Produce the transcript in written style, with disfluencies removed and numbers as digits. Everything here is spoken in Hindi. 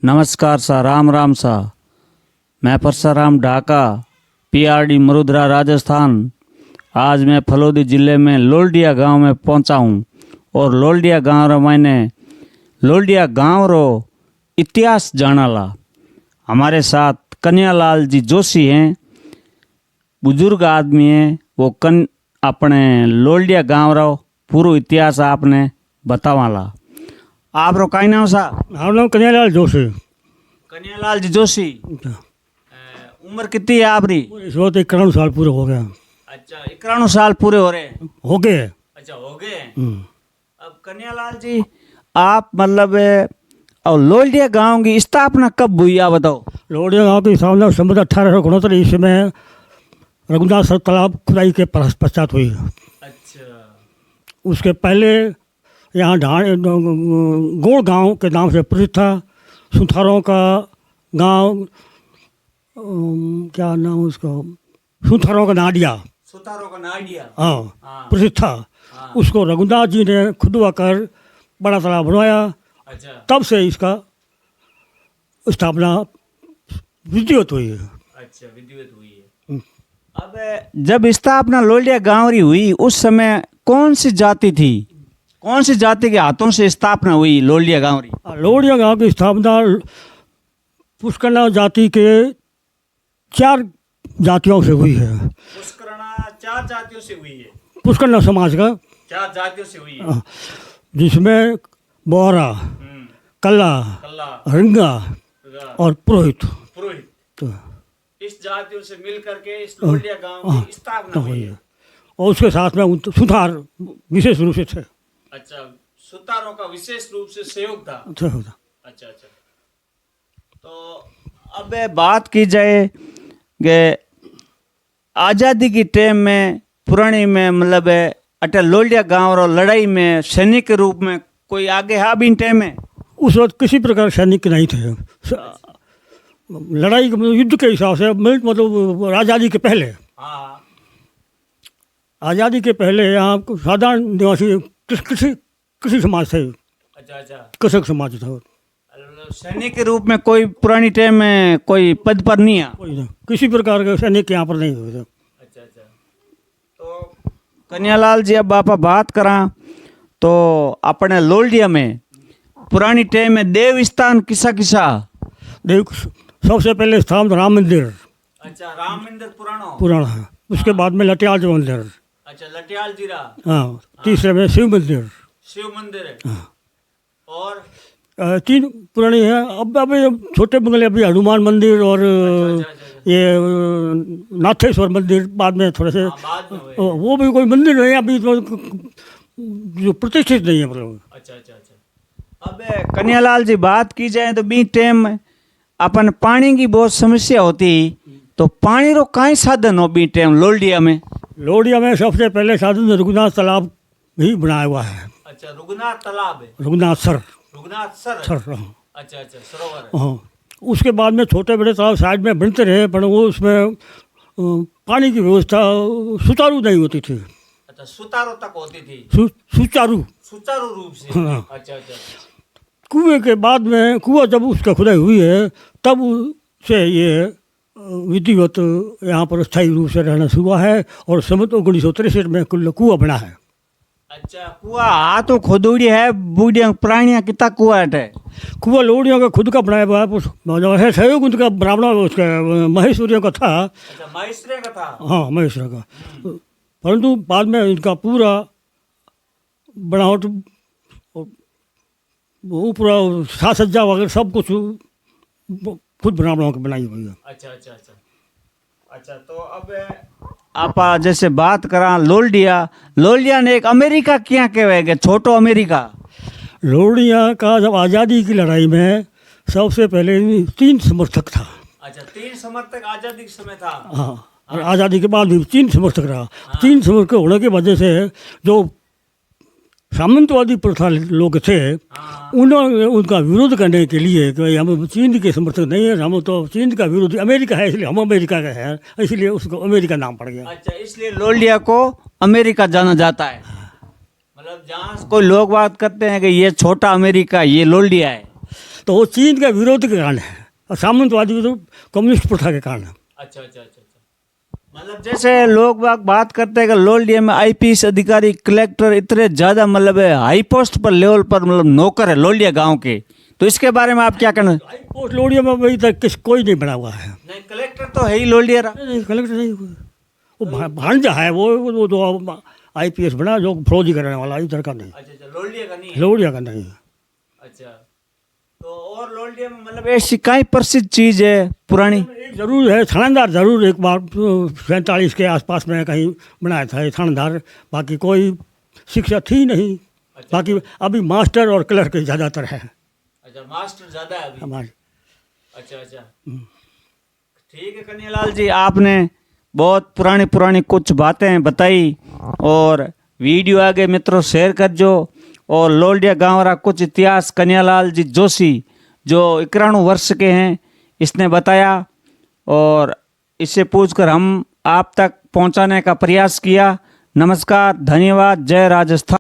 नमस्कार सा, राम राम सा। मैं परसाराम ढाका, पीआरडी मरुधरा, राजस्थान। आज मैं फलोदी ज़िले में लोलडिया गांव में पहुंचा हूं और लोलडिया गांव रो मैंने लोलडिया गांव रो इतिहास जानाला। हमारे साथ कन्यालाल जी जोशी हैं, बुजुर्ग आदमी हैं। वो अपने लोलडिया गांव रो पूरा इतिहास आपने बतावाला। आप रो काई नाम सा? हम नाम कन्यालाल जोशी। कन्यालाल जी जोशी, उम्र कितनी है आपरी? इस वक्त 91 साल पूरे हो गए। अच्छा, 91 साल पूरे हो रहे हैं। हो गए। अच्छा, हो गए। अब कन्यालाल जी, आप मतलब और लोलडिया गांव की स्थापना कब हुई, आप बताओ। लोहड़िया गाँव की स्थापना संबंध 1869 ईस्वी में रघुनाथ सर तालाब खुदाई के पश्चात हुई। अच्छा, उसके पहले यहाँ गोड़ गांव के नाम से प्रसिद्ध था। सुथारों का गांव, क्या नाम उसका, सुथारों का नाडिया। सुतारों का नाडिया, हाँ, प्रसिद्ध था। उसको रघुनाथ जी ने खुदवा कर बड़ा तालाब बनवाया। अच्छा, तब से इसका स्थापना विधिवत हुई है। अच्छा, विधिवत हुई है। अब जब स्थापना लोलडिया गांव री हुई, उस समय कौन सी जाति थी, कौन सी जाति के हाथों से स्थापना हुई लोलडिया गांव री? लोहड़िया गांव की स्थापना पुष्करना जाति के 4 जातियों से हुई है। पुष्करना 4 जातियों से हुई है। पुष्करना समाज का 4 जातियों से हुई है, जिसमें बोहरा, कल्ला, रिंगा और पुरोहित। तो इस जातियों से मिल करके इस लोलडिया गांव की स्थापना हुई है। और उसके साथ में सुधार विशेष रूप से थे। अच्छा, सुतारों का विशेष रूप से सहयोग था। अच्छा, अच्छा। तो अब बात की जाए कि आज़ादी की टाइम में पुरानी में मतलब अटल लोलडिया गांव रो लड़ाई में सैनिक के रूप में कोई आगे है भी टाइम में? उस वक्त किसी प्रकार सैनिक नहीं थे। लड़ाई युद्ध के हिसाब से मतलब आज़ादी के पहले। हाँ, आज़ादी के पहले यहाँ साधारण निवासी कृषि समाज थे। अच्छा, अच्छा। कृषक समाज था। सैनिक के रूप में कोई पुरानी टाइम में कोई पद पर नहीं है, कोई नहीं, किसी प्रकार के सैनिक यहाँ पर नहीं हुए थे। अच्छा, अच्छा। तो कन्यालाल जी, अब आप बात करा तो अपने लोलडिया में पुरानी टाइम में देव स्थान किसा किसा? देव सबसे पहले स्थान राम मंदिर। अच्छा, राम मंदिर पुराना है। उसके बाद में लटियाल जी मंदिर। अच्छा, लटियाल जीरा। हाँ, तीसरे में शिव मंदिर। शिव मंदिर है। हाँ। और 3 पुरानी है। अब अभी छोटे बंगले अभी हनुमान मंदिर और ये नाथेश्वर मंदिर बाद में थोड़े से। बाद में हुए। वो भी कोई मंदिर नहीं है अभी तो, जो प्रतिष्ठित नहीं है मतलब। अच्छा, अच्छा, अच्छा। अब कन्यालाल जी, बात की जाए तो बी टाइम में अपन पानी की बहुत समस्या होती, तो पानी रो काई साधन हो बी टाइम लोलडिया में? लोहड़िया में सबसे पहले साधन रघुनाथ तालाब ही बनाया हुआ है। अच्छा, रघुनाथ तालाब है। रघुनाथ सर। हाँ। अच्छा, अच्छा, सरोवर है। हाँ, उसके बाद में छोटे बड़े तालाब साइड में बनते रहे, पर वो उसमें पानी की व्यवस्था सुचारू नहीं होती थी। अच्छा, सुचारू तक होती थी। सुचारू रूप से। हाँ। अच्छा, अच्छा। कुएं के बाद में कुआं जब उसका खुदाई हुई है, तब से ये विधिवत यहाँ पर स्थायी रूप से रहना शुरू हुआ है। और संवत 1963 में कुल कुआं बना है। अच्छा, कुआ हाँ तो खोदोड़ी है, बूढ़िया पुरानिया कितना कुआ है? कुआं लोहड़ियों का खुद का बनाया हुआ है। सहयोग उनका ब्राह्मण उसका महेश्वरियों का था। अच्छा, महेश्वरियों का था। हाँ, महेश्वर का। परंतु बाद में इनका पूरा बनावट, वो पूरा साज सज्जा वगैरह सब कुछ खुद ब्राह्मणों की बनाई हुई है। अच्छा, अच्छा, अच्छा। अच्छा, तो अब आप जैसे बात करा लोलडिया ने एक अमेरिका क्या कहवाएगा, छोटो अमेरिका। लोहड़िया का जब आज़ादी की लड़ाई में सबसे पहले 3 समर्थक था। अच्छा, 3 समर्थक आज़ादी के समय था। हाँ, और आज़ादी के बाद भी 3 समर्थक रहा। 3 समर्थक होने की वजह से जो सामंतवादी प्रथा लोग थे, उन्होंने उनका विरोध करने के लिए कि हम चीन के समर्थक नहीं है, हम तो चीन का विरोधी, अमेरिका है इसलिए हम अमेरिका का है, इसलिए उसको अमेरिका नाम पड़ गया। अच्छा, इसलिए लोलडिया को अमेरिका जाना जाता है। मतलब जहाँ कोई लोग बात करते हैं कि ये छोटा अमेरिका, ये लोलडिया है, तो वो चीन के विरोध के कारण है और सामंतवादी तो कम्युनिस्ट प्रथा के कारण है। अच्छा अच्छा अच्छा अच्छा। मतलब जैसे लोग बात करते हैं कि लोल्डिया में आईपीएस अधिकारी, कलेक्टर इतने ज्यादा मतलब है हाई पोस्ट पर लेवल पर मतलब नौकर है लोल्डिया गांव के, तो इसके बारे में आप क्या कहना? हाई पोस्ट लोडिया में अभी तक कोई नहीं बना हुआ है। नहीं, कलेक्टर तो है ही लोल्डिया रा। नहीं, कलेक्टर नहीं, वो भांजा है, वो तो आईपीएस बना जो फौजी करने वाला, इधर का नहीं, अच्छा अच्छा, लोल्डिया का नहीं है। लोडिया का नहीं। अच्छा, तो और लोल्डिया में मतलब ऐसी कई प्रसिद्ध चीज है पुरानी? एक जरूर है, थानेदार जरूर एक बार 47 के आसपास में कहीं बनाया था ये थानेदार, बाकी कोई शिक्षा थी नहीं। बाकी अभी मास्टर और क्लर्क ज़्यादातर है अच्छा, मास्टर ज्यादा है अभी। हमारे। अच्छा अच्छा, ठीक है कन्हैयालाल जी, आपने बहुत पुरानी पुरानी कुछ बातें बताई और वीडियो आगे मित्रों शेयर कर जो। और लोल्डिया गाँव का कुछ इतिहास कन्हैयालाल जी जोशी जो 91 वर्ष के हैं इसने बताया और इससे पूछकर हम आप तक पहुंचाने का प्रयास किया। नमस्कार, धन्यवाद, जय राजस्थान।